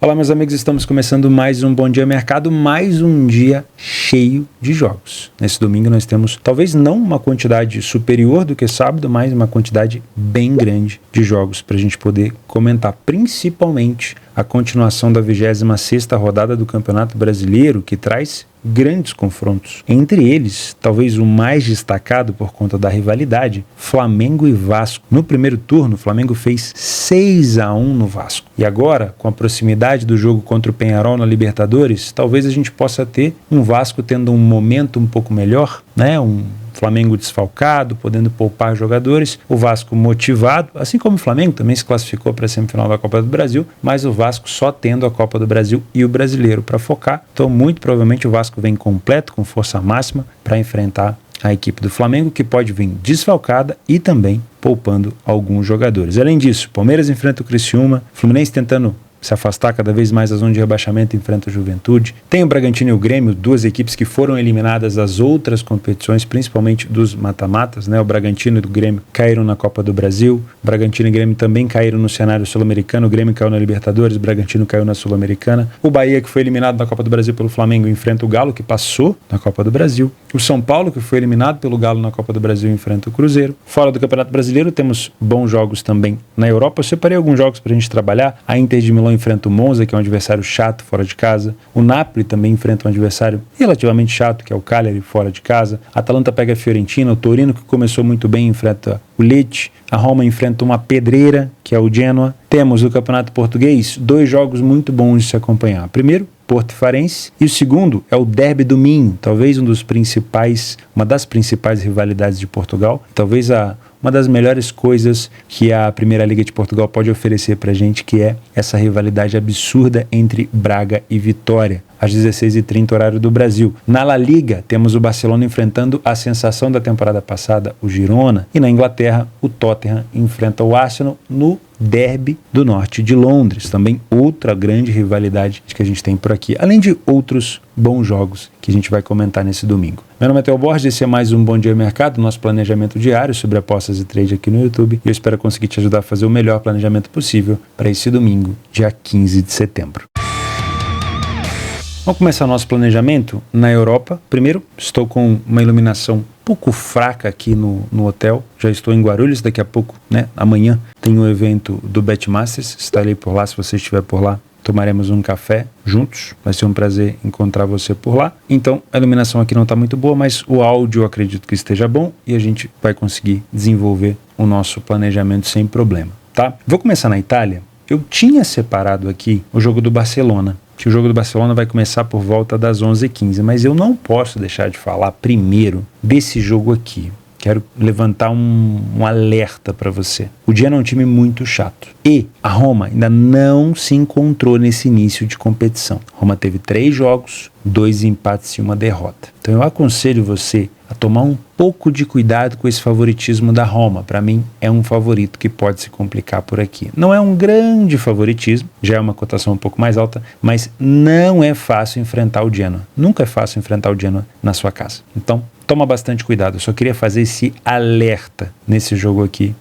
Olá, meus amigos, estamos começando mais um Bom Dia Mercado, mais um dia cheio de jogos. Nesse domingo nós temos, talvez não uma quantidade superior do que sábado, mas uma quantidade bem grande de jogos para a gente poder comentar, principalmente a continuação da 26ª rodada do Campeonato Brasileiro, que traz grandes confrontos. Entre eles, talvez o mais destacado por conta da rivalidade, Flamengo e Vasco. No primeiro turno, o Flamengo fez 6-1 no Vasco. E agora, com a proximidade do jogo contra o Peñarol na Libertadores, talvez a gente possa ter um Vasco tendo um momento um pouco melhor, né? Um Flamengo desfalcado, podendo poupar jogadores, o Vasco motivado, assim como o Flamengo também se classificou para a semifinal da Copa do Brasil, mas o Vasco só tendo a Copa do Brasil e o Brasileiro para focar. Então, muito provavelmente o Vasco vem completo, com força máxima, para enfrentar a equipe do Flamengo, que pode vir desfalcada e também poupando alguns jogadores. Além disso, Palmeiras enfrenta o Criciúma, Fluminense tentando se afastar cada vez mais da zona de rebaixamento, enfrenta a Juventude. Tem o Bragantino e o Grêmio, duas equipes que foram eliminadas das outras competições, principalmente dos mata-matas, né? O Bragantino e o Grêmio caíram na Copa do Brasil, o Bragantino e o Grêmio também caíram no cenário sul-americano, o Grêmio caiu na Libertadores, o Bragantino caiu na Sul-Americana. O Bahia, que foi eliminado da Copa do Brasil pelo Flamengo, enfrenta o Galo, que passou na Copa do Brasil. O São Paulo, que foi eliminado pelo Galo na Copa do Brasil, enfrenta o Cruzeiro. Fora do Campeonato Brasileiro, temos bons jogos também na Europa. Eu separei alguns jogos para a gente trabalhar. A Inter de Milão enfrenta o Monza, que é um adversário chato fora de casa. O Napoli também enfrenta um adversário relativamente chato, que é o Cagliari, fora de casa. A Atalanta pega a Fiorentina. O Torino, que começou muito bem, enfrenta o Lecce. A Roma enfrenta uma pedreira, que é o Genoa. Temos o Campeonato Português, dois jogos muito bons de se acompanhar. Primeiro, Porto e Farense, e o segundo é o Derby do Minho, talvez uma das principais rivalidades de Portugal, talvez uma das melhores coisas que a Primeira Liga de Portugal pode oferecer para a gente, que é essa rivalidade absurda entre Braga e Vitória, às 16h30, horário do Brasil. Na La Liga, temos o Barcelona enfrentando a sensação da temporada passada, o Girona, e na Inglaterra, o Tottenham enfrenta o Arsenal no Derby do Norte de Londres, também outra grande rivalidade que a gente tem por aqui, além de outros bons jogos que a gente vai comentar nesse domingo. Meu nome é Theo Borges, esse é mais um Bom Dia Mercado, nosso planejamento diário sobre apostas e trade aqui no YouTube, e eu espero conseguir te ajudar a fazer o melhor planejamento possível para esse domingo, dia 15 de setembro. Vamos começar o nosso planejamento na Europa. Primeiro, estou com uma iluminação um pouco fraca aqui no hotel. Já estou em Guarulhos, daqui a pouco, né? Amanhã tem um evento do BetMasters. Estarei por lá, se você estiver por lá. Tomaremos um café juntos. Vai ser um prazer encontrar você por lá. Então, a iluminação aqui não está muito boa, mas o áudio eu acredito que esteja bom e a gente vai conseguir desenvolver o nosso planejamento sem problema, tá? Vou começar na Itália. Eu tinha separado aqui o jogo do Barcelona, que o jogo do Barcelona vai começar por volta das 11h15, mas eu não posso deixar de falar primeiro desse jogo aqui. Quero levantar um alerta para você. O Genoa é um time muito chato. E a Roma ainda não se encontrou nesse início de competição. A Roma teve 3 jogos, 2 empates e 1 derrota. Então eu aconselho você a tomar um pouco de cuidado com esse favoritismo da Roma. Para mim é um favorito que pode se complicar por aqui. Não é um grande favoritismo, já é uma cotação um pouco mais alta, mas não é fácil enfrentar o Genoa. Nunca é fácil enfrentar o Genoa na sua casa. Então, toma bastante cuidado. Eu só queria fazer esse alerta nesse jogo aqui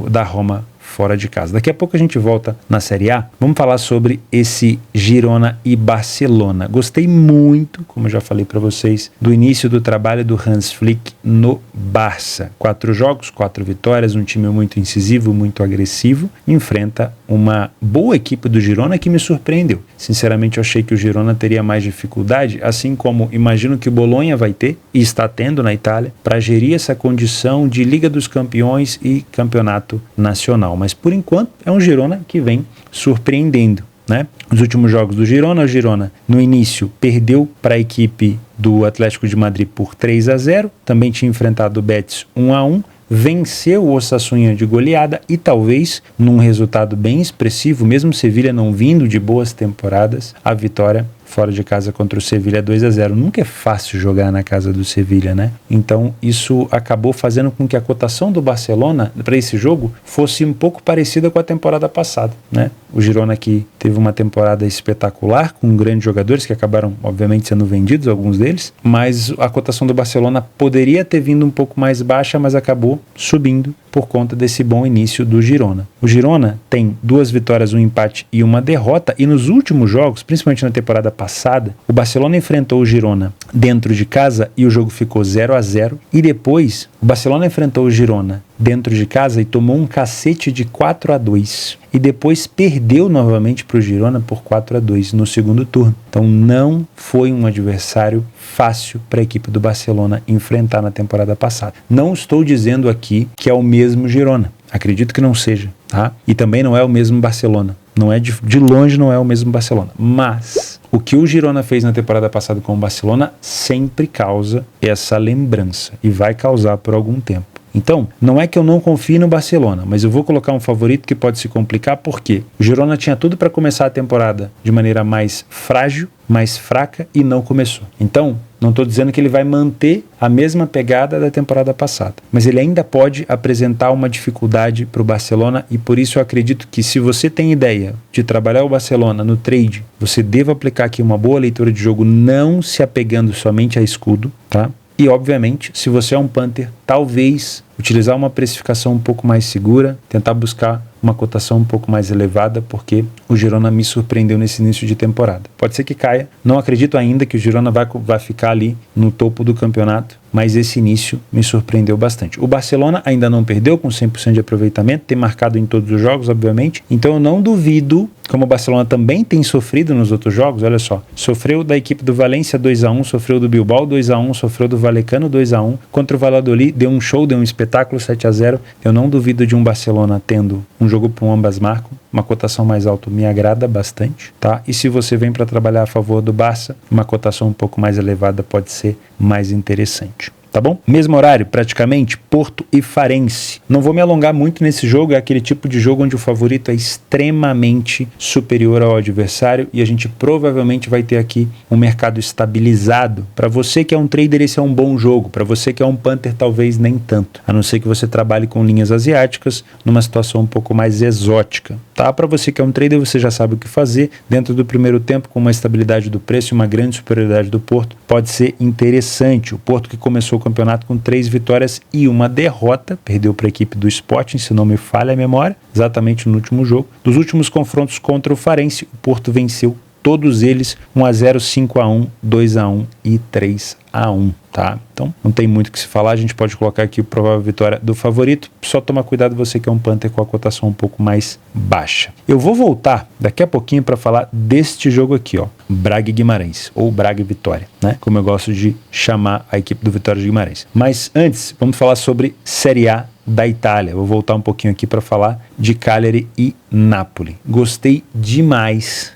da Roma fora de casa. Daqui a pouco a gente volta na Série A. Vamos falar sobre esse Girona e Barcelona. Gostei muito, como eu já falei para vocês, do início do trabalho do Hans Flick no Barça. 4 jogos, 4 vitórias, um time muito incisivo, muito agressivo. Enfrenta uma boa equipe do Girona que me surpreendeu. Sinceramente, eu achei que o Girona teria mais dificuldade, assim como imagino que o Bolonha vai ter e está tendo na Itália, para gerir essa condição de Liga dos Campeões e Campeonato Nacional. Mas por enquanto é um Girona que vem surpreendendo, né? Os últimos jogos do Girona, o Girona no início perdeu para a equipe do Atlético de Madrid por 3-0, também tinha enfrentado o Betis 1-1, venceu o Osasuna de goleada e talvez num resultado bem expressivo, mesmo Sevilha não vindo de boas temporadas, a vitória fora de casa contra o Sevilha 2-0. Nunca é fácil jogar na casa do Sevilha, né? Então isso acabou fazendo com que a cotação do Barcelona para esse jogo fosse um pouco parecida com a temporada passada, né? O Girona que teve uma temporada espetacular, com grandes jogadores que acabaram, obviamente, sendo vendidos, alguns deles, mas a cotação do Barcelona poderia ter vindo um pouco mais baixa, mas acabou subindo por conta desse bom início do Girona. O Girona tem 2 vitórias, um empate e uma derrota, e nos últimos jogos, principalmente na temporada passada, o Barcelona enfrentou o Girona dentro de casa e o jogo ficou 0-0, e depois o Barcelona enfrentou o Girona dentro de casa e tomou um cacete de 4-2. E depois perdeu novamente para o Girona por 4-2 no segundo turno. Então não foi um adversário fácil para a equipe do Barcelona enfrentar na temporada passada. Não estou dizendo aqui que é o mesmo Girona. Acredito que não seja, tá? E também não é o mesmo Barcelona. Não é de longe não é o mesmo Barcelona. Mas o que o Girona fez na temporada passada com o Barcelona sempre causa essa lembrança e vai causar por algum tempo. Então, não é que eu não confie no Barcelona, mas eu vou colocar um favorito que pode se complicar, porque o Girona tinha tudo para começar a temporada de maneira mais frágil, mais fraca, e não começou. Então, não estou dizendo que ele vai manter a mesma pegada da temporada passada, mas ele ainda pode apresentar uma dificuldade para o Barcelona, e por isso eu acredito que, se você tem ideia de trabalhar o Barcelona no trade, você deva aplicar aqui uma boa leitura de jogo, não se apegando somente a escudo, tá? E, obviamente, se você é um punter, talvez utilizar uma precificação um pouco mais segura, tentar buscar uma cotação um pouco mais elevada, porque o Girona me surpreendeu nesse início de temporada. Pode ser que caia, não acredito ainda que o Girona vai ficar ali no topo do campeonato, mas esse início me surpreendeu bastante. O Barcelona ainda não perdeu com 100% de aproveitamento, tem marcado em todos os jogos, obviamente, então eu não duvido, como o Barcelona também tem sofrido nos outros jogos, olha só, sofreu da equipe do Valência 2-1, sofreu do Bilbao 2-1, sofreu do Vallecano 2-1, contra o Valladolid deu um show, deu um espetáculo 7-0, eu não duvido de um Barcelona tendo um jogo para ambas marcam, uma cotação mais alta me agrada bastante, tá? E se você vem para trabalhar a favor do Barça, uma cotação um pouco mais elevada pode ser mais interessante. Tá bom? Mesmo horário, praticamente, Porto e Farense. Não vou me alongar muito nesse jogo, é aquele tipo de jogo onde o favorito é extremamente superior ao adversário e a gente provavelmente vai ter aqui um mercado estabilizado. Para você que é um trader, esse é um bom jogo. Para você que é um punter, talvez nem tanto. A não ser que você trabalhe com linhas asiáticas, numa situação um pouco mais exótica. Tá? Para você que é um trader, você já sabe o que fazer. Dentro do primeiro tempo, com uma estabilidade do preço e uma grande superioridade do Porto, pode ser interessante. O Porto, que começou o campeonato com 3 vitórias e uma derrota, perdeu para a equipe do Sporting, se não me falha a memória, exatamente no último jogo. Dos últimos confrontos contra o Farense, o Porto venceu todos eles 1-0, 5-1, 2-1 e 3-1, tá? Então, não tem muito o que se falar, a gente pode colocar aqui a provável vitória do favorito, só toma cuidado você que é um punter com a cotação um pouco mais baixa. Eu vou voltar daqui a pouquinho para falar deste jogo aqui, ó, Braga e Guimarães, ou Braga e Vitória, né? Como eu gosto de chamar a equipe do Vitória de Guimarães. Mas antes, vamos falar sobre Série A da Itália. Vou voltar um pouquinho aqui para falar de Cagliari e Napoli. Gostei demais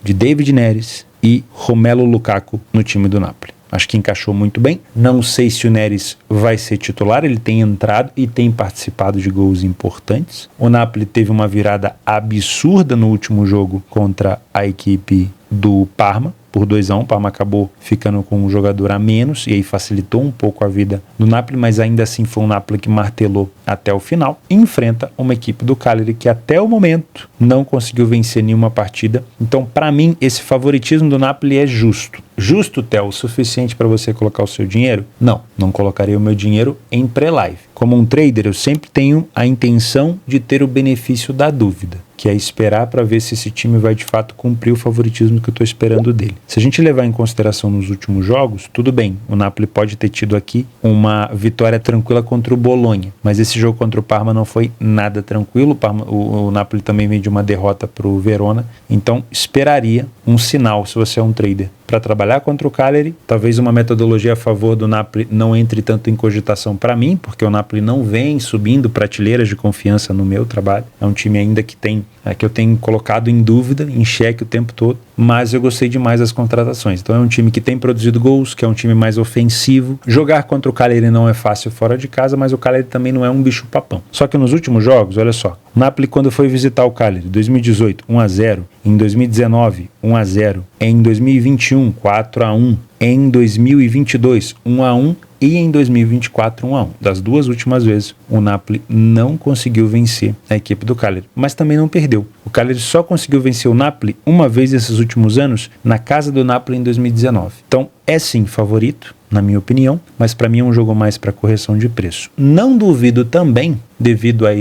de David Neres e Romelu Lukaku no time do Napoli. Acho que encaixou muito bem. Não sei se o Neres vai ser titular, ele tem entrado e tem participado de gols importantes. O Napoli teve uma virada absurda no último jogo contra a equipe do Parma, por 2-1, o Parma acabou ficando com um jogador a menos e aí facilitou um pouco a vida do Napoli, mas ainda assim foi um Napoli que martelou até o final e enfrenta uma equipe do Cagliari que até o momento não conseguiu vencer nenhuma partida. Então, para mim, esse favoritismo do Napoli é justo. Justo, Theo, o suficiente para você colocar o seu dinheiro? Não colocaria o meu dinheiro em pré-live. Como um trader, eu sempre tenho a intenção de ter o benefício da dúvida, que é esperar para ver se esse time vai de fato cumprir o favoritismo que eu estou esperando dele. Se a gente levar em consideração nos últimos jogos, tudo bem, o Napoli pode ter tido aqui uma vitória tranquila contra o Bolonha, mas esse jogo contra o Parma não foi nada tranquilo. O Napoli também veio de uma derrota para o Verona, então esperaria um sinal, se você é um trader, para trabalhar contra o Cagliari. Talvez uma metodologia a favor do Napoli não entre tanto em cogitação para mim, porque o Napoli não vem subindo prateleiras de confiança no meu trabalho. É um time ainda que eu tenho colocado em dúvida, em xeque o tempo todo, mas eu gostei demais das contratações. Então é um time que tem produzido gols, que é um time mais ofensivo. Jogar contra o Cagliari não é fácil fora de casa, mas o Cagliari também não é um bicho papão. Só que nos últimos jogos, olha só, o Napoli, quando foi visitar o Cagliari, 2018, 1-0, em 2019, 1-0, em 2021, 4-1, em 2022, 1-1 e em 2024 1-1. Das duas últimas vezes, o Napoli não conseguiu vencer a equipe do Cagliari, mas também não perdeu. O Cagliari só conseguiu vencer o Napoli uma vez nesses últimos anos, na casa do Napoli em 2019. Então, é sim favorito, na minha opinião, mas para mim é um jogo mais para correção de preço. Não duvido também, devido a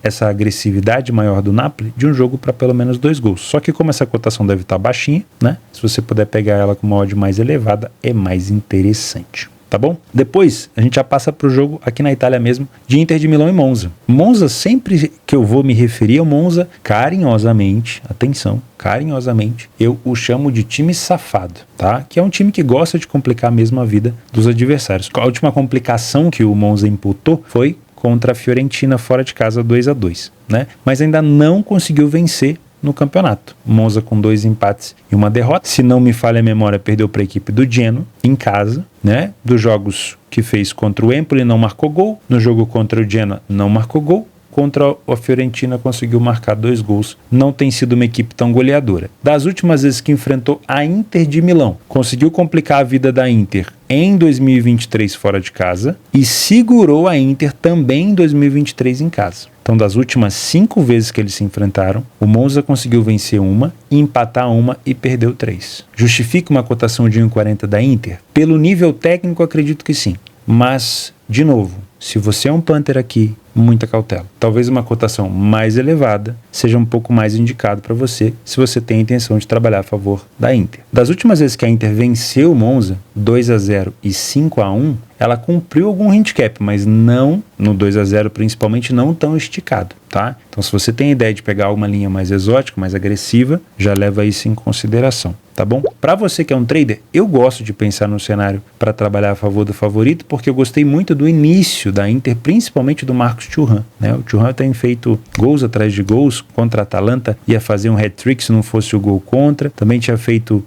essa agressividade maior do Napoli, de um jogo para pelo menos 2 gols. Só que como essa cotação deve estar baixinha, né? Se você puder pegar ela com uma odd mais elevada, é mais interessante. Tá bom? Depois, a gente já passa para o jogo aqui na Itália mesmo, de Inter de Milão e Monza. Monza, sempre que eu vou me referir ao Monza, carinhosamente, atenção, carinhosamente, eu o chamo de time safado, tá? Que é um time que gosta de complicar mesmo a vida dos adversários. A última complicação que o Monza imputou foi contra a Fiorentina fora de casa 2-2, né? Mas ainda não conseguiu vencer no campeonato. Monza com 2 empates e uma derrota. Se não me falha a memória, perdeu para a equipe do Genoa em casa, né? Dos jogos que fez contra o Empoli não marcou gol, no jogo contra o Genoa não marcou gol, contra a Fiorentina conseguiu marcar 2 gols. Não tem sido uma equipe tão goleadora. Das últimas vezes que enfrentou a Inter de Milão, conseguiu complicar a vida da Inter em 2023 fora de casa e segurou a Inter também em 2023 em casa. Então, das últimas 5 vezes que eles se enfrentaram, o Monza conseguiu vencer uma, empatar uma e perdeu 3. Justifica uma cotação de 1,40 da Inter? Pelo nível técnico, acredito que sim. Mas, de novo, se você é um punter aqui, muita cautela. Talvez uma cotação mais elevada seja um pouco mais indicado para você, se você tem a intenção de trabalhar a favor da Inter. Das últimas vezes que a Inter venceu o Monza, 2-0 e 5-1, ela cumpriu algum handicap, mas não, no 2-0 principalmente, não tão esticado, tá? Então, se você tem a ideia de pegar uma linha mais exótica, mais agressiva, já leva isso em consideração, tá bom? Para você que é um trader, eu gosto de pensar no cenário para trabalhar a favor do favorito, porque eu gostei muito do início da Inter, principalmente do Marcos Thuram, né? O Thuram tem feito gols atrás de gols, contra a Atalanta ia fazer um hat-trick se não fosse o gol contra, também tinha feito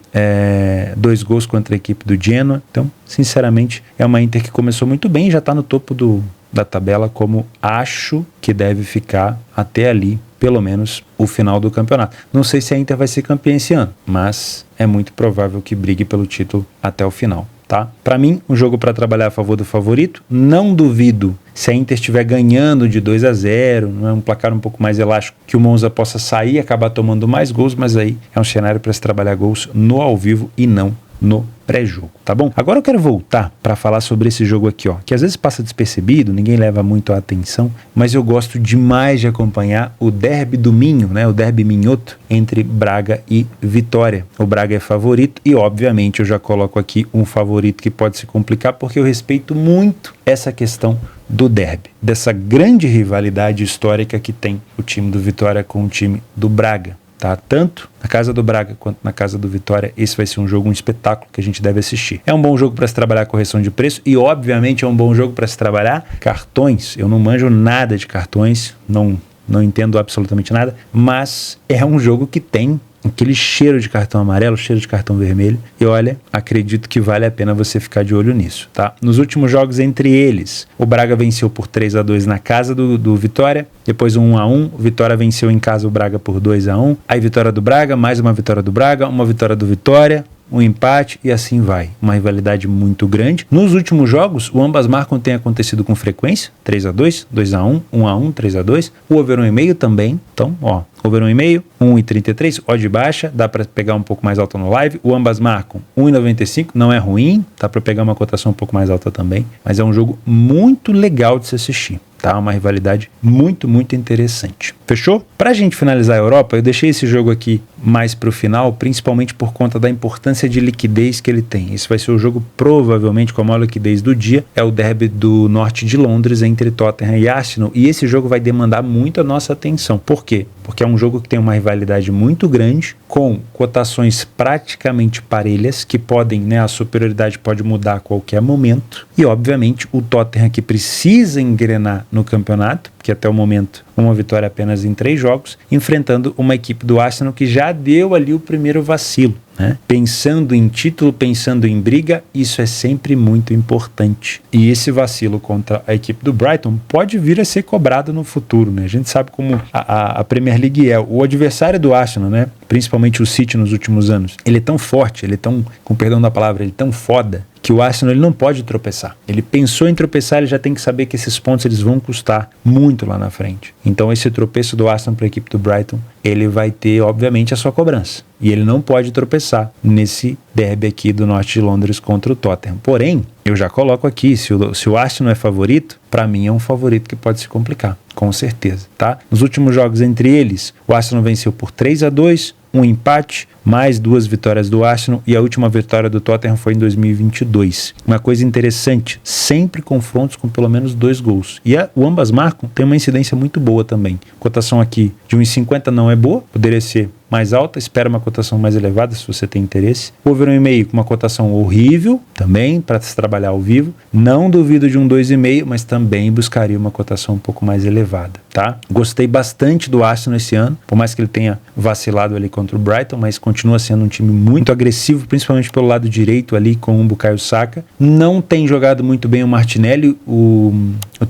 2 gols contra a equipe do Genoa. Então, sinceramente, é uma Inter que começou muito bem, já está no topo da tabela, como acho que deve ficar até ali, pelo menos o final do campeonato. Não sei se a Inter vai ser campeã esse ano, mas é muito provável que brigue pelo título até o final, tá? Para mim, um jogo para trabalhar a favor do favorito. Não duvido, se a Inter estiver ganhando de 2-0, não é um placar um pouco mais elástico, que o Monza possa sair e acabar tomando mais gols, mas aí é um cenário para se trabalhar gols no ao vivo e não no pré-jogo, tá bom? Agora eu quero voltar para falar sobre esse jogo aqui, ó, que às vezes passa despercebido, ninguém leva muito a atenção, mas eu gosto demais de acompanhar o derby do Minho, né, o derby minhoto entre Braga e Vitória. O Braga é favorito e, obviamente, eu já coloco aqui um favorito que pode se complicar, porque eu respeito muito essa questão do derby, dessa grande rivalidade histórica que tem o time do Vitória com o time do Braga. Tá? Tanto na casa do Braga quanto na casa do Vitória, esse vai ser um jogo, um espetáculo que a gente deve assistir. É um bom jogo para se trabalhar correção de preço e, obviamente, é um bom jogo para se trabalhar cartões. Eu não manjo nada de cartões, não entendo absolutamente nada, mas é um jogo que tem aquele cheiro de cartão amarelo, cheiro de cartão vermelho, e olha, acredito que vale a pena você ficar de olho nisso, tá? Nos últimos jogos entre eles, o Braga venceu por 3-2 na casa do Vitória, depois 1-1, o Vitória venceu em casa o Braga por 2-1, aí vitória do Braga, mais uma vitória do Braga, uma vitória do Vitória, um empate e assim vai. Uma rivalidade muito grande. Nos últimos jogos, o ambas marcam tem acontecido com frequência, 3-2, 2-1, 1-1, 3-2, o over 1,5 também, então, ó, over 1,5, 1,33, odd baixa, dá para pegar um pouco mais alta no live. O ambas marcam 1,95, não é ruim, dá para pegar uma cotação um pouco mais alta também, mas é um jogo muito legal de se assistir. Tá? Uma rivalidade muito, muito interessante. Fechou? Pra gente finalizar a Europa, eu deixei esse jogo aqui mais pro final, principalmente por conta da importância de liquidez que ele tem. Esse vai ser o jogo provavelmente com a maior liquidez do dia, é o derby do norte de Londres entre Tottenham e Arsenal, e esse jogo vai demandar muito a nossa atenção. Por quê? Porque é um jogo que tem uma rivalidade muito grande, com cotações praticamente parelhas, que podem, né, a superioridade pode mudar a qualquer momento, e obviamente o Tottenham que precisa engrenar no campeonato, que até o momento uma vitória apenas em 3 jogos, enfrentando uma equipe do Arsenal que já deu ali o primeiro vacilo, né? Pensando em título, pensando em briga, isso é sempre muito importante. E esse vacilo contra a equipe do Brighton pode vir a ser cobrado no futuro, né? A gente sabe como a Premier League é. O adversário do Arsenal, né? Principalmente o City nos últimos anos, ele é tão forte, ele é tão, com perdão da palavra, ele é tão foda, que o Arsenal ele não pode tropeçar. Ele pensou em tropeçar, ele já tem que saber que esses pontos eles vão custar muito lá na frente. Então esse tropeço do Arsenal para a equipe do Brighton, ele vai ter obviamente a sua cobrança. E ele não pode tropeçar nesse derby aqui do norte de Londres contra o Tottenham. Porém, eu já coloco aqui, se o Arsenal é favorito, para mim é um favorito que pode se complicar, com certeza, tá? Nos últimos jogos entre eles, o Arsenal venceu por 3-2, um empate, mais 2 vitórias do Arsenal e a última vitória do Tottenham foi em 2022. Uma coisa interessante, sempre confrontos com pelo menos 2 gols. E o ambas marcam tem uma incidência muito boa também. Cotação aqui de 1,50 não é boa, poderia ser mais alta, espera uma cotação mais elevada se você tem interesse. Over 1,5 com uma cotação horrível também para se trabalhar ao vivo. Não duvido de um 2,5, mas também buscaria uma cotação um pouco mais elevada, tá? Gostei bastante do Arsenal esse ano, por mais que ele tenha vacilado ali contra o Brighton, mas continua sendo um time muito agressivo, principalmente pelo lado direito ali com o Bukayo Saka. Não tem jogado muito bem o Martinelli, o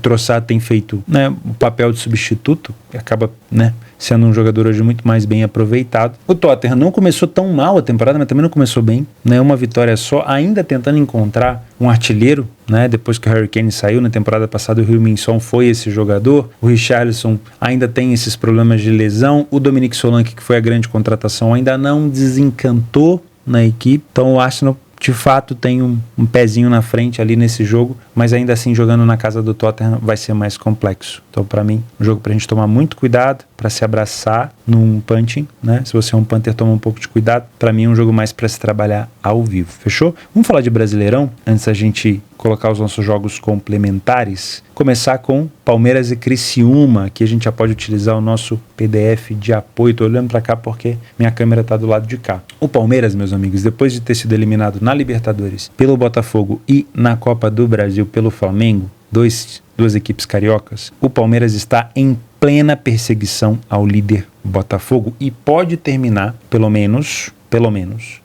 Trossard tem feito, né, o papel de substituto, que acaba, né, sendo um jogador hoje muito mais bem aproveitado. O Tottenham não começou tão mal a temporada, mas também não começou bem, né? Uma vitória só, ainda tentando encontrar um artilheiro, né? Depois que o Harry Kane saiu na temporada passada, o Heung-min-son foi esse jogador. O Richarlison ainda tem esses problemas de lesão. O Dominic Solanke, que foi a grande contratação, ainda não desencantou na equipe. Então o Arsenal de fato tem um pezinho na frente ali nesse jogo, mas ainda assim jogando na casa do Tottenham vai ser mais complexo. Então para mim, um jogo pra gente tomar muito cuidado, para se abraçar num punting, né? Se você é um punter, toma um pouco de cuidado. Para mim é um jogo mais para se trabalhar ao vivo, fechou? Vamos falar de Brasileirão, antes da gente colocar os nossos jogos complementares. Começar com Palmeiras e Criciúma, que a gente já pode utilizar o nosso PDF de apoio. Estou olhando para cá porque minha câmera está do lado de cá. O Palmeiras, meus amigos, depois de ter sido eliminado na Libertadores pelo Botafogo e na Copa do Brasil pelo Flamengo, duas equipes cariocas, o Palmeiras está em plena perseguição ao líder Botafogo e pode terminar, pelo menos,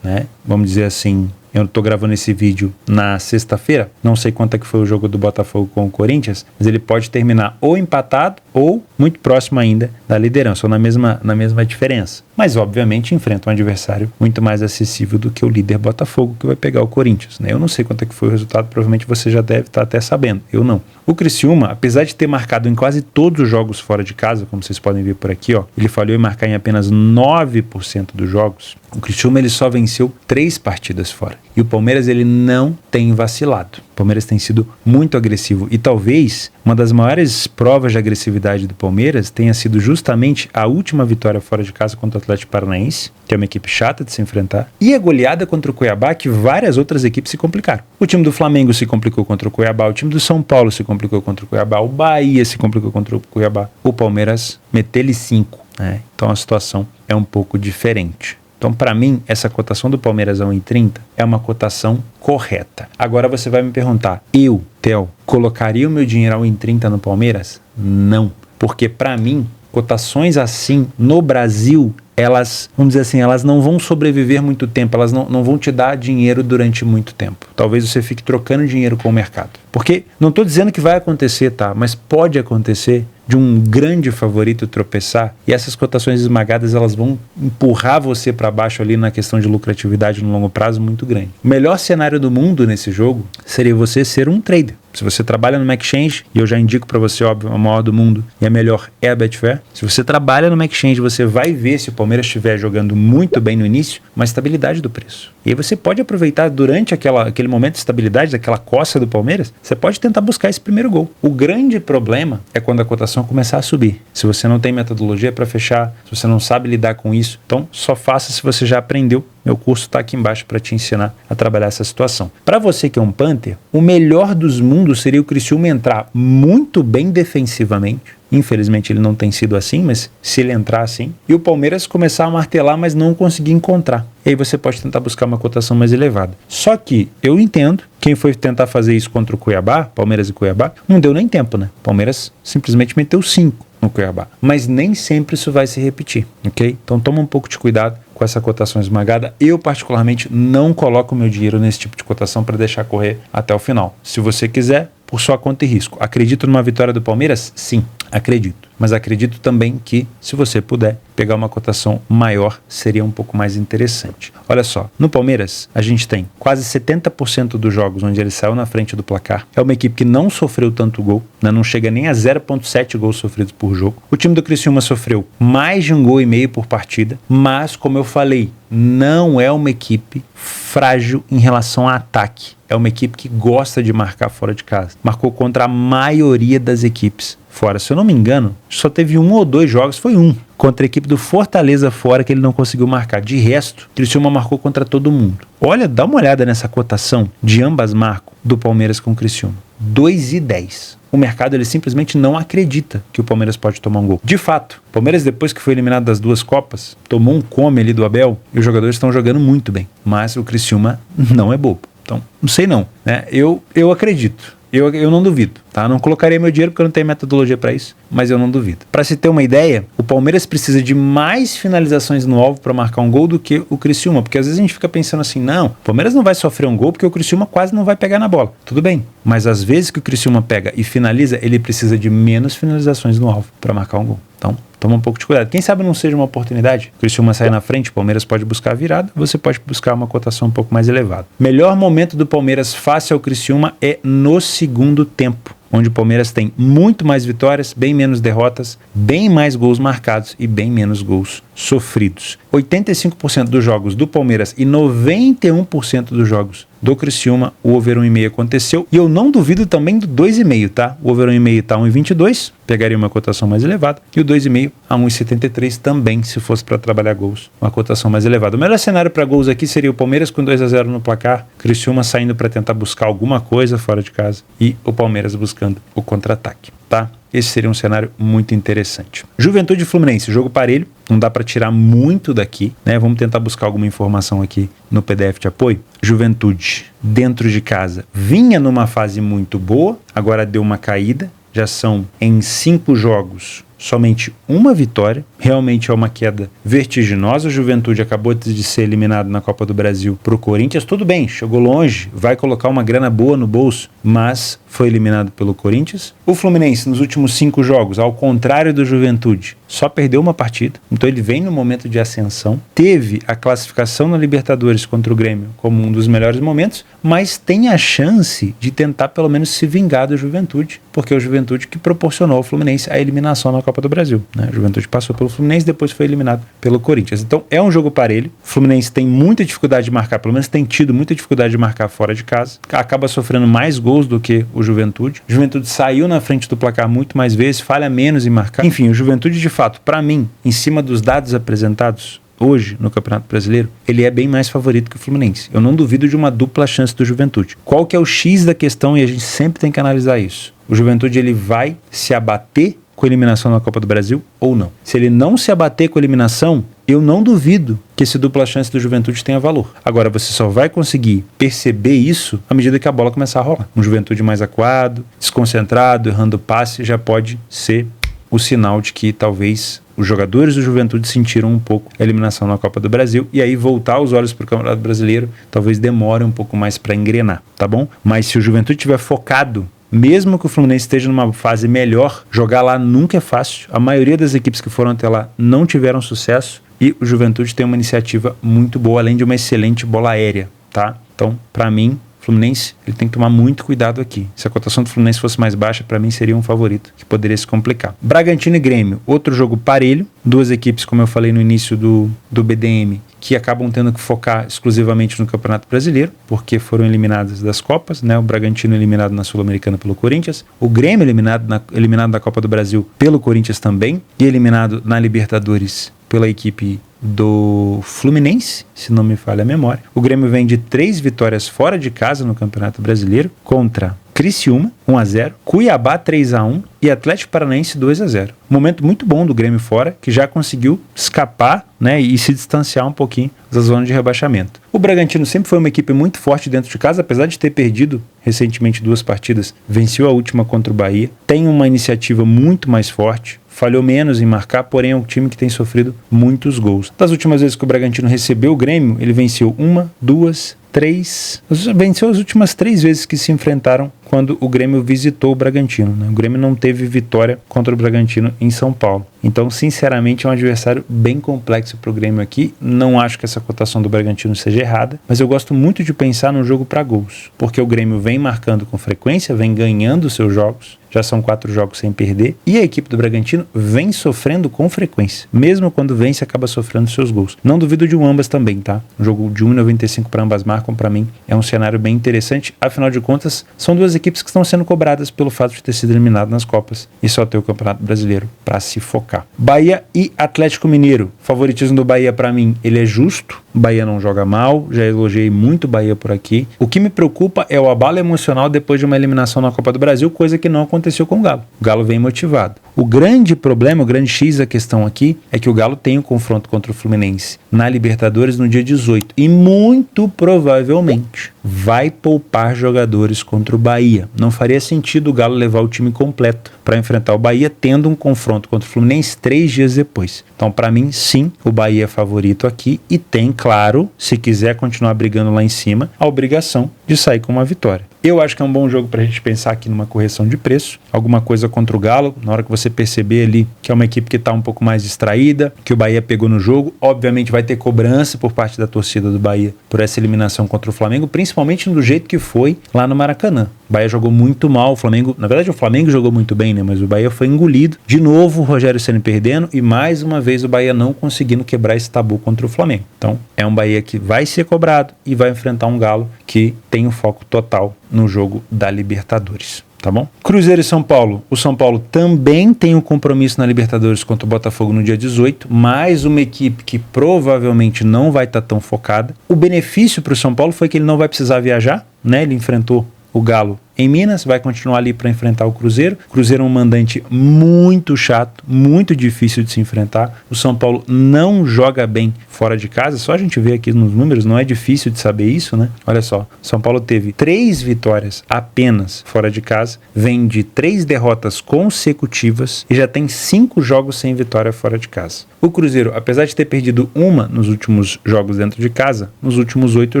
né? Vamos dizer assim, eu estou gravando esse vídeo na sexta-feira, não sei quanto é que foi o jogo do Botafogo com o Corinthians, mas ele pode terminar ou empatado ou muito próximo ainda da liderança, ou na mesma diferença. Mas, obviamente, enfrenta um adversário muito mais acessível do que o líder Botafogo, que vai pegar o Corinthians, né? Eu não sei quanto é que foi o resultado, provavelmente você já deve estar até sabendo, eu não. O Criciúma, apesar de ter marcado em quase todos os jogos fora de casa, como vocês podem ver por aqui, ó, ele falhou em marcar em apenas 9% dos jogos. O Criciúma ele só venceu 3 partidas fora. E o Palmeiras ele não tem vacilado. O Palmeiras tem sido muito agressivo. E talvez uma das maiores provas de agressividade do Palmeiras tenha sido justamente a última vitória fora de casa contra o Atlético Paranaense, que é uma equipe chata de se enfrentar, e a goleada contra o Cuiabá, que várias outras equipes se complicaram. O time do Flamengo se complicou contra o Cuiabá, o time do São Paulo se complicou contra o Cuiabá, o Bahia se complicou contra o Cuiabá. O Palmeiras meteu-lhe 5, né? Então a situação é um pouco diferente. Então, para mim, essa cotação do Palmeiras a 1,30 é uma cotação correta. Agora você vai me perguntar, eu, Theo, colocaria o meu dinheiro a 1,30 no Palmeiras? Não, porque para mim, cotações assim no Brasil, elas, vamos dizer assim, elas não vão sobreviver muito tempo, elas não vão te dar dinheiro durante muito tempo. Talvez você fique trocando dinheiro com o mercado. Porque, não estou dizendo que vai acontecer, tá? Mas pode acontecer de um grande favorito tropeçar e essas cotações esmagadas elas vão empurrar você para baixo ali na questão de lucratividade no longo prazo muito grande. O melhor cenário do mundo nesse jogo seria você ser um trader. Se você trabalha no Exchange, e eu já indico para você, óbvio, a maior do mundo e a melhor é a Betfair. Se você trabalha no Exchange, você vai ver, se o Palmeiras estiver jogando muito bem no início, uma estabilidade do preço. E aí você pode aproveitar durante aquele momento de estabilidade, daquela coça do Palmeiras, você pode tentar buscar esse primeiro gol. O grande problema é quando a cotação começar a subir. Se você não tem metodologia para fechar, se você não sabe lidar com isso, então só faça se você já aprendeu. Meu curso está aqui embaixo para te ensinar a trabalhar essa situação. Para você que é um punter, o melhor dos mundos seria o Criciúma entrar muito bem defensivamente. Infelizmente ele não tem sido assim, mas se ele entrar assim, e o Palmeiras começar a martelar, mas não conseguir encontrar. E aí você pode tentar buscar uma cotação mais elevada. Só que eu entendo, quem foi tentar fazer isso contra o Cuiabá, Palmeiras e Cuiabá, não deu nem tempo, né? Palmeiras simplesmente meteu 5 no Cuiabá. Mas nem sempre isso vai se repetir, ok? Então toma um pouco de cuidado com essa cotação esmagada. Eu particularmente não coloco meu dinheiro nesse tipo de cotação para deixar correr até o final. Se você quiser, por sua conta e risco. Acredito numa vitória do Palmeiras? Sim. Acredito. Mas acredito também que, se você puder pegar uma cotação maior, seria um pouco mais interessante. Olha só, no Palmeiras, a gente tem quase 70% dos jogos onde ele saiu na frente do placar. É uma equipe que não sofreu tanto gol, né? Não chega nem a 0,7 gols sofridos por jogo. O time do Criciúma sofreu mais de 1,5 gols por partida, mas, como eu falei, não é uma equipe frágil em relação a ataque. É uma equipe que gosta de marcar fora de casa. Marcou contra a maioria das equipes fora. Se eu não me engano, só teve 1 ou 2 jogos, foi um, contra a equipe do Fortaleza fora, que ele não conseguiu marcar. De resto, Criciúma marcou contra todo mundo. Olha, dá uma olhada nessa cotação de ambas marcas do Palmeiras com o Criciúma. 2,10. O mercado, ele simplesmente não acredita que o Palmeiras pode tomar um gol. De fato, o Palmeiras, depois que foi eliminado das 2 Copas, tomou um come ali do Abel e os jogadores estão jogando muito bem. Mas o Criciúma não é bobo. Então, não sei não, né? Eu acredito. Eu não duvido, tá? Não colocaria meu dinheiro porque eu não tenho metodologia para isso, mas eu não duvido. Para se ter uma ideia, o Palmeiras precisa de mais finalizações no alvo para marcar um gol do que o Criciúma, porque às vezes a gente fica pensando assim, não, o Palmeiras não vai sofrer um gol porque o Criciúma quase não vai pegar na bola. Tudo bem, mas às vezes que o Criciúma pega e finaliza, ele precisa de menos finalizações no alvo para marcar um gol. Então, toma um pouco de cuidado. Quem sabe não seja uma oportunidade. O Criciúma sai na frente, o Palmeiras pode buscar a virada, você pode buscar uma cotação um pouco mais elevada. Melhor momento do Palmeiras face ao Criciúma é no segundo tempo, onde o Palmeiras tem muito mais vitórias, bem menos derrotas, bem mais gols marcados e bem menos gols sofridos. 85% dos jogos do Palmeiras e 91% dos jogos do Criciúma, o over 1,5 aconteceu. E eu não duvido também do 2,5, tá? O over 1,5 tá 1,22, pegaria uma cotação mais elevada. E o 2,5 a 1,73 também, se fosse para trabalhar gols, uma cotação mais elevada. O melhor cenário para gols aqui seria o Palmeiras com 2-0 no placar, Criciúma saindo para tentar buscar alguma coisa fora de casa e o Palmeiras buscando o contra-ataque, tá? Esse seria um cenário muito interessante. Juventude e Fluminense, jogo parelho, não dá para tirar muito daqui, né? Vamos tentar buscar alguma informação aqui no PDF de apoio. Juventude, dentro de casa, vinha numa fase muito boa, agora deu uma caída, já são em 5 jogos somente uma vitória, realmente é uma queda vertiginosa. A Juventude acabou de ser eliminado na Copa do Brasil para o Corinthians, tudo bem, chegou longe, vai colocar uma grana boa no bolso, mas foi eliminado pelo Corinthians. O Fluminense, nos últimos 5 jogos, ao contrário do Juventude, só perdeu uma partida, então ele vem no momento de ascensão, teve a classificação na Libertadores contra o Grêmio como um dos melhores momentos, mas tem a chance de tentar pelo menos se vingar do Juventude, porque é o Juventude que proporcionou ao Fluminense a eliminação na Copa do Brasil, né? A Juventude passou pelo Fluminense, depois foi eliminado pelo Corinthians. Então é um jogo parelho, o Fluminense tem muita dificuldade de marcar, pelo menos tem tido muita dificuldade de marcar fora de casa, acaba sofrendo mais gols do que o Juventude. O Juventude saiu na frente do placar muito mais vezes, falha menos em marcar. Enfim, o Juventude, de fato, para mim, em cima dos dados apresentados hoje no Campeonato Brasileiro, ele é bem mais favorito que o Fluminense. Eu não duvido de uma dupla chance do Juventude. Qual que é o X da questão? E a gente sempre tem que analisar isso. O Juventude, ele vai se abater com a eliminação na Copa do Brasil ou não? Se ele não se abater com a eliminação, eu não duvido que esse dupla chance do Juventude tenha valor. Agora, você só vai conseguir perceber isso à medida que a bola começar a rolar. Um Juventude mais acuado, desconcentrado, errando passe, já pode ser o sinal de que talvez os jogadores do Juventude sentiram um pouco a eliminação na Copa do Brasil, e aí voltar os olhos para o Campeonato Brasileiro talvez demore um pouco mais para engrenar, tá bom? Mas se o Juventude estiver focado, mesmo que o Fluminense esteja numa fase melhor, jogar lá nunca é fácil. A maioria das equipes que foram até lá não tiveram sucesso, e o Juventude tem uma iniciativa muito boa, além de uma excelente bola aérea, tá? Então, para mim, Fluminense, ele tem que tomar muito cuidado aqui. Se a cotação do Fluminense fosse mais baixa, para mim seria um favorito, que poderia se complicar. Bragantino e Grêmio, outro jogo parelho, duas equipes, como eu falei no início do BDM, que acabam tendo que focar exclusivamente no Campeonato Brasileiro, porque foram eliminadas das Copas, né? O Bragantino eliminado na Sul-Americana pelo Corinthians, o Grêmio eliminado da Copa do Brasil pelo Corinthians também, e eliminado na Libertadores pela equipe do Fluminense, se não me falha a memória. O Grêmio vem de 3 vitórias fora de casa no Campeonato Brasileiro, contra Criciúma, 1-0, Cuiabá, 3-1 e Atlético Paranaense, 2-0. Momento muito bom do Grêmio fora, que já conseguiu escapar, né, e se distanciar um pouquinho da zona de rebaixamento. O Bragantino sempre foi uma equipe muito forte dentro de casa, apesar de ter perdido recentemente 2 partidas, venceu a última contra o Bahia, tem uma iniciativa muito mais forte, falhou menos em marcar, porém é um time que tem sofrido muitos gols. Das últimas vezes que o Bragantino recebeu o Grêmio, ele venceu 1, 2, 3, venceu as últimas 3 vezes que se enfrentaram quando o Grêmio visitou o Bragantino, né? O Grêmio não teve vitória contra o Bragantino em São Paulo. Então, sinceramente, é um adversário bem complexo para o Grêmio aqui. Não acho que essa cotação do Bragantino seja errada, mas eu gosto muito de pensar num jogo para gols, porque o Grêmio vem marcando com frequência, vem ganhando seus jogos, já são 4 jogos sem perder, e a equipe do Bragantino vem sofrendo com frequência. Mesmo quando vence, acaba sofrendo seus gols. Não duvido de um ambas também, tá? Um jogo de 1,95 para ambas marcam, para mim, é um cenário bem interessante. Afinal de contas, são duas equipes que estão sendo cobradas pelo fato de ter sido eliminado nas Copas e só ter o Campeonato Brasileiro para se focar. Bahia e Atlético Mineiro. Favoritismo do Bahia, para mim, ele é justo. O Bahia não joga mal, já elogiei muito o Bahia por aqui. O que me preocupa é o abalo emocional depois de uma eliminação na Copa do Brasil, coisa que não aconteceu com o Galo. O Galo vem motivado. O grande problema, o grande X da questão aqui, é que o Galo tem um confronto contra o Fluminense na Libertadores no dia 18 e muito provavelmente vai poupar jogadores contra o Bahia. Não faria sentido o Galo levar o time completo para enfrentar o Bahia, tendo um confronto contra o Fluminense 3 dias depois. Então, para mim, sim, o Bahia é favorito aqui e tem, claro, se quiser continuar brigando lá em cima, a obrigação de sair com uma vitória. Eu acho que é um bom jogo para a gente pensar aqui numa correção de preço, alguma coisa contra o Galo, na hora que você perceber ali que é uma equipe que está um pouco mais distraída, que o Bahia pegou no jogo, obviamente vai ter cobrança por parte da torcida do Bahia por essa eliminação contra o Flamengo, principalmente do jeito que foi lá no Maracanã. O Bahia jogou muito mal, o Flamengo, na verdade o Flamengo jogou muito bem, né? Mas o Bahia foi engolido. De novo o Rogério Ceni perdendo e mais uma vez o Bahia não conseguindo quebrar esse tabu contra o Flamengo. Então é um Bahia que vai ser cobrado e vai enfrentar um Galo que tem o foco total no jogo da Libertadores. Tá bom? Cruzeiro e São Paulo. O São Paulo também tem um compromisso na Libertadores contra o Botafogo no dia 18, mais uma equipe que provavelmente não vai estar tão focada. O benefício para o São Paulo foi que ele não vai precisar viajar, né? Ele enfrentou o Galo em Minas, vai continuar ali para enfrentar o Cruzeiro. O Cruzeiro é um mandante muito chato, muito difícil de se enfrentar. O São Paulo não joga bem fora de casa, só a gente vê aqui nos números, não é difícil de saber isso, né? Olha só, São Paulo teve 3 vitórias apenas fora de casa, vem de 3 derrotas consecutivas e já tem 5 jogos sem vitória fora de casa. O Cruzeiro, apesar de ter perdido uma nos últimos jogos dentro de casa, nos últimos 8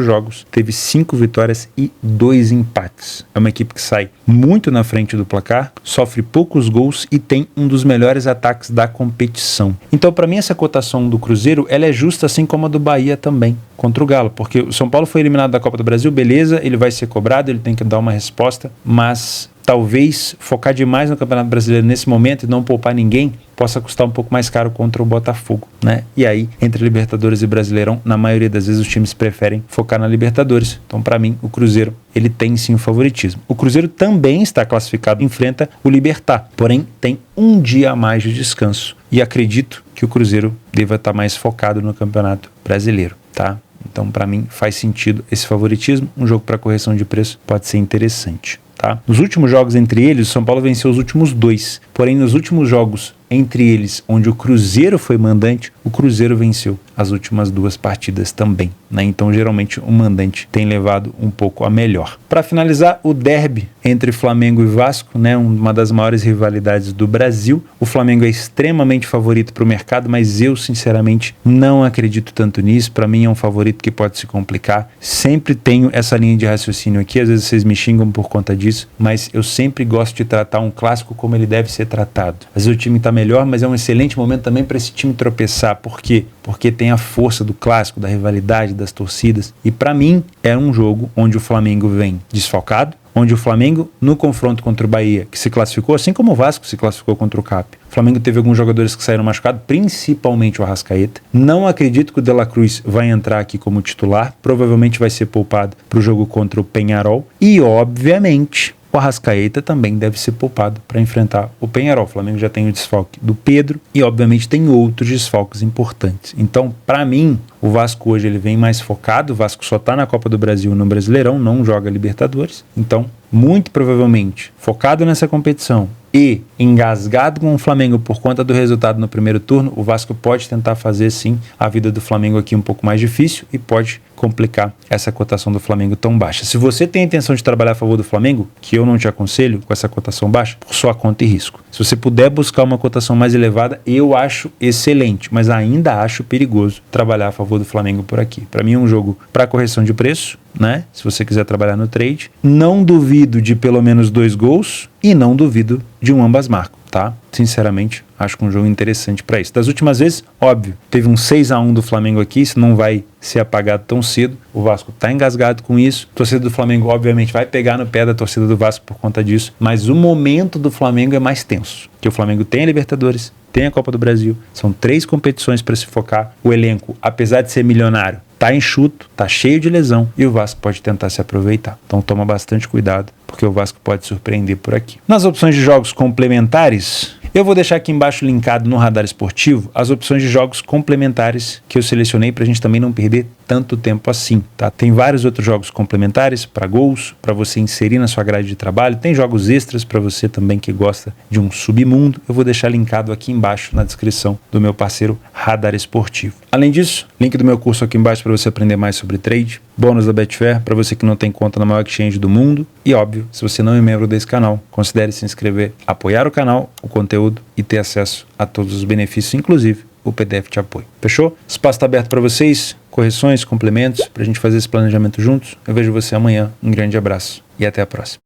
jogos teve 5 vitórias e 2 empates. É uma equipe que sai muito na frente do placar, sofre poucos gols e tem um dos melhores ataques da competição. Então, para mim, essa cotação do Cruzeiro, ela é justa, assim como a do Bahia também, contra o Galo, porque o São Paulo foi eliminado da Copa do Brasil, beleza, ele vai ser cobrado, ele tem que dar uma resposta, mas talvez focar demais no Campeonato Brasileiro nesse momento e não poupar ninguém possa custar um pouco mais caro contra o Botafogo, né? E aí, entre Libertadores e Brasileirão, na maioria das vezes os times preferem focar na Libertadores. Então, para mim, o Cruzeiro, ele tem sim o favoritismo. O Cruzeiro também está classificado, enfrenta o Libertad, porém tem um dia a mais de descanso. E acredito que o Cruzeiro deva estar mais focado no Campeonato Brasileiro, tá? Então, para mim, faz sentido esse favoritismo. Um jogo para correção de preço pode ser interessante. Tá? Nos últimos jogos entre eles, o São Paulo venceu os últimos 2. Porém, nos últimos jogos entre eles, onde o Cruzeiro foi mandante, o Cruzeiro venceu as últimas 2 partidas também, né? Então, geralmente, o mandante tem levado um pouco a melhor. Para finalizar, o derby entre Flamengo e Vasco, né? Uma das maiores rivalidades do Brasil. O Flamengo é extremamente favorito para o mercado, mas eu, sinceramente, não acredito tanto nisso. Para mim, é um favorito que pode se complicar. Sempre tenho essa linha de raciocínio aqui, às vezes vocês me xingam por conta disso, mas eu sempre gosto de tratar um clássico como ele deve ser tratado. Às vezes o time está melhor, mas é um excelente momento também para esse time tropeçar. Por quê? Porque tem a força do clássico, da rivalidade, das torcidas. E para mim é um jogo onde o Flamengo vem desfalcado, onde o Flamengo, no confronto contra o Bahia, que se classificou, assim como o Vasco se classificou contra o CAP, o Flamengo teve alguns jogadores que saíram machucados, principalmente o Arrascaeta. Não acredito que o De La Cruz vai entrar aqui como titular, provavelmente vai ser poupado para o jogo contra o Peñarol. E, obviamente, o Arrascaeta também deve ser poupado para enfrentar o Peñarol. O Flamengo já tem o desfalque do Pedro e, obviamente, tem outros desfalques importantes. Então, para mim, o Vasco hoje ele vem mais focado. O Vasco só está na Copa do Brasil e no Brasileirão, não joga Libertadores. Então, muito provavelmente, focado nessa competição e engasgado com o Flamengo por conta do resultado no primeiro turno, o Vasco pode tentar fazer sim a vida do Flamengo aqui um pouco mais difícil e pode complicar essa cotação do Flamengo tão baixa. Se você tem a intenção de trabalhar a favor do Flamengo, que eu não te aconselho com essa cotação baixa, por sua conta e risco. Se você puder buscar uma cotação mais elevada, eu acho excelente, mas ainda acho perigoso trabalhar a favor do Flamengo por aqui. Para mim é um jogo para correção de preço, né? Se você quiser trabalhar no trade. Não duvido de pelo menos 2 gols e não duvido de um ambas marcam, tá? Sinceramente, acho que um jogo interessante para isso. Das últimas vezes, óbvio, teve um 6-1 do Flamengo aqui, isso não vai ser apagado tão cedo. O Vasco tá engasgado com isso. A torcida do Flamengo, obviamente, vai pegar no pé da torcida do Vasco por conta disso, mas o momento do Flamengo é mais tenso. Que o Flamengo tem a Libertadores, tem a Copa do Brasil, são 3 competições para se focar. O elenco, apesar de ser milionário, tá enxuto, tá cheio de lesão e o Vasco pode tentar se aproveitar. Então toma bastante cuidado, porque o Vasco pode surpreender por aqui. Nas opções de jogos complementares, eu vou deixar aqui embaixo linkado no Radar Esportivo as opções de jogos complementares que eu selecionei para a gente também não perder tanto tempo assim, tá? Tem vários outros jogos complementares para gols, para você inserir na sua grade de trabalho. Tem jogos extras para você também que gosta de um submundo. Eu vou deixar linkado aqui embaixo na descrição do meu parceiro Radar Esportivo. Além disso, link do meu curso aqui embaixo para você aprender mais sobre trade, bônus da Betfair para você que não tem conta na maior exchange do mundo e, óbvio, se você não é membro desse canal, considere se inscrever, apoiar o canal, o conteúdo e ter acesso a todos os benefícios, inclusive o PDF de apoio. Fechou? O espaço está aberto para vocês, correções, complementos, para a gente fazer esse planejamento juntos. Eu vejo você amanhã. Um grande abraço e até a próxima.